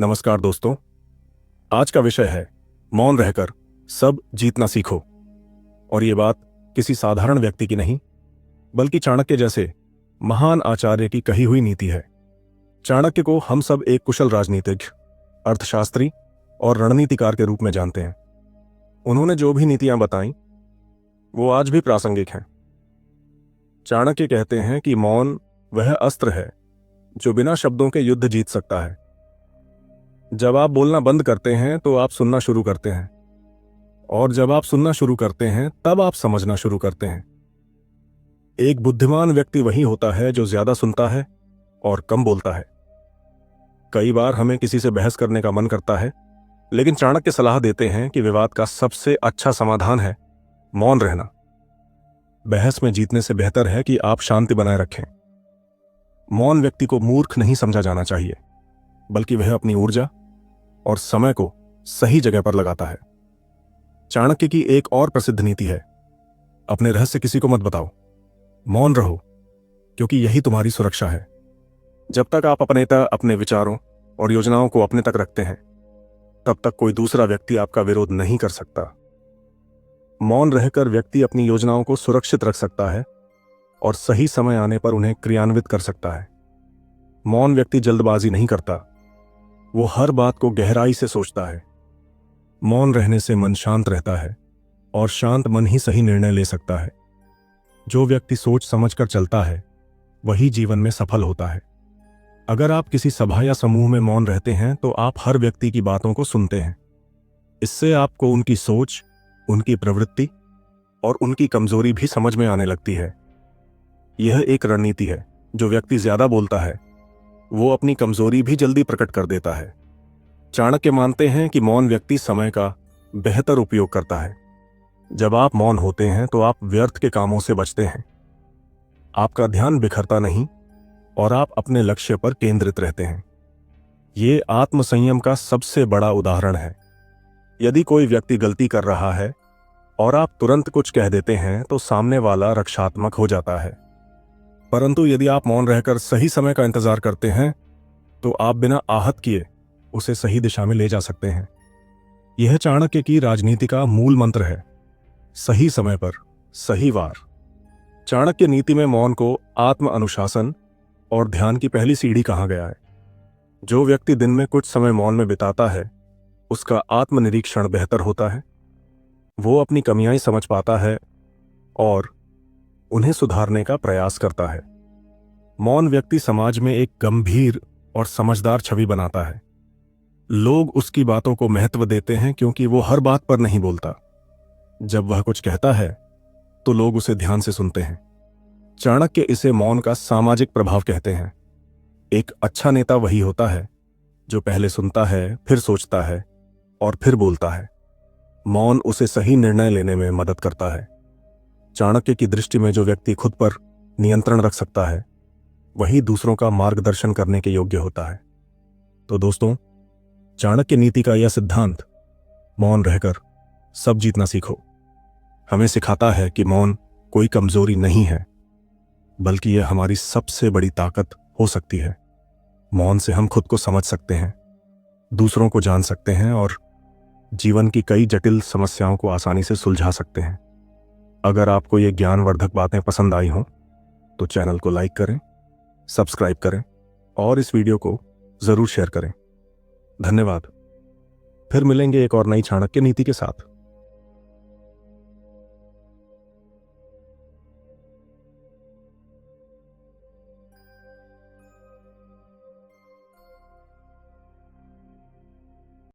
नमस्कार दोस्तों, आज का विषय है मौन रहकर सब जीतना सीखो। और ये बात किसी साधारण व्यक्ति की नहीं, बल्कि चाणक्य जैसे महान आचार्य की कही हुई नीति है। चाणक्य को हम सब एक कुशल राजनीतिज्ञ, अर्थशास्त्री और रणनीतिकार के रूप में जानते हैं। उन्होंने जो भी नीतियां बताई वो आज भी प्रासंगिक हैं। चाणक्य कहते हैं कि मौन वह अस्त्र है जो बिना शब्दों के युद्ध जीत सकता है। जब आप बोलना बंद करते हैं तो आप सुनना शुरू करते हैं, और जब आप सुनना शुरू करते हैं तब आप समझना शुरू करते हैं। एक बुद्धिमान व्यक्ति वही होता है जो ज्यादा सुनता है और कम बोलता है। कई बार हमें किसी से बहस करने का मन करता है, लेकिन चाणक्य सलाह देते हैं कि विवाद का सबसे अच्छा समाधान है मौन रहना। बहस में जीतने से बेहतर है कि आप शांति बनाए रखें। मौन व्यक्ति को मूर्ख नहीं समझा जाना चाहिए, बल्कि वह अपनी ऊर्जा और समय को सही जगह पर लगाता है। चाणक्य की एक और प्रसिद्ध नीति है, अपने रहस्य किसी को मत बताओ, मौन रहो, क्योंकि यही तुम्हारी सुरक्षा है। जब तक आप अपने विचारों और योजनाओं को अपने तक रखते हैं, तब तक कोई दूसरा व्यक्ति आपका विरोध नहीं कर सकता। मौन रहकर व्यक्ति अपनी योजनाओं को सुरक्षित रख सकता है और सही समय आने पर उन्हें क्रियान्वित कर सकता है। मौन व्यक्ति जल्दबाजी नहीं करता, वो हर बात को गहराई से सोचता है। मौन रहने से मन शांत रहता है, और शांत मन ही सही निर्णय ले सकता है। जो व्यक्ति सोच समझकर चलता है वही जीवन में सफल होता है। अगर आप किसी सभा या समूह में मौन रहते हैं तो आप हर व्यक्ति की बातों को सुनते हैं। इससे आपको उनकी सोच, उनकी प्रवृत्ति और उनकी कमजोरी भी समझ में आने लगती है। यह एक रणनीति है। जो व्यक्ति ज्यादा बोलता है वो अपनी कमजोरी भी जल्दी प्रकट कर देता है। चाणक्य मानते हैं कि मौन व्यक्ति समय का बेहतर उपयोग करता है। जब आप मौन होते हैं तो आप व्यर्थ के कामों से बचते हैं। आपका ध्यान बिखरता नहीं और आप अपने लक्ष्य पर केंद्रित रहते हैं। ये आत्मसंयम का सबसे बड़ा उदाहरण है। यदि कोई व्यक्ति गलती कर रहा है और आप तुरंत कुछ कह देते हैं तो सामने वाला रक्षात्मक हो जाता है। परंतु यदि आप मौन रहकर सही समय का इंतजार करते हैं तो आप बिना आहत किए उसे सही दिशा में ले जा सकते हैं। यह चाणक्य की राजनीति का मूल मंत्र है, सही समय पर सही वार। चाणक्य नीति में मौन को आत्म अनुशासन और ध्यान की पहली सीढ़ी कहा गया है। जो व्यक्ति दिन में कुछ समय मौन में बिताता है उसका आत्मनिरीक्षण बेहतर होता है। वो अपनी कमियां समझ पाता है और उन्हें सुधारने का प्रयास करता है। मौन व्यक्ति समाज में एक गंभीर और समझदार छवि बनाता है। लोग उसकी बातों को महत्व देते हैं क्योंकि वो हर बात पर नहीं बोलता। जब वह कुछ कहता है तो लोग उसे ध्यान से सुनते हैं। चाणक्य इसे मौन का सामाजिक प्रभाव कहते हैं। एक अच्छा नेता वही होता है जो पहले सुनता है, फिर सोचता है और फिर बोलता है। मौन उसे सही निर्णय लेने में मदद करता है। चाणक्य की दृष्टि में जो व्यक्ति खुद पर नियंत्रण रख सकता है वही दूसरों का मार्गदर्शन करने के योग्य होता है। तो दोस्तों, चाणक्य नीति का यह सिद्धांत, मौन रहकर सब जीतना सीखो, हमें सिखाता है कि मौन कोई कमजोरी नहीं है, बल्कि यह हमारी सबसे बड़ी ताकत हो सकती है। मौन से हम खुद को समझ सकते हैं, दूसरों को जान सकते हैं और जीवन की कई जटिल समस्याओं को आसानी से सुलझा सकते हैं। अगर आपको ये ज्ञानवर्धक बातें पसंद आई हों तो चैनल को लाइक करें, सब्सक्राइब करें और इस वीडियो को जरूर शेयर करें। धन्यवाद। फिर मिलेंगे एक और नई चाणक्य नीति के साथ।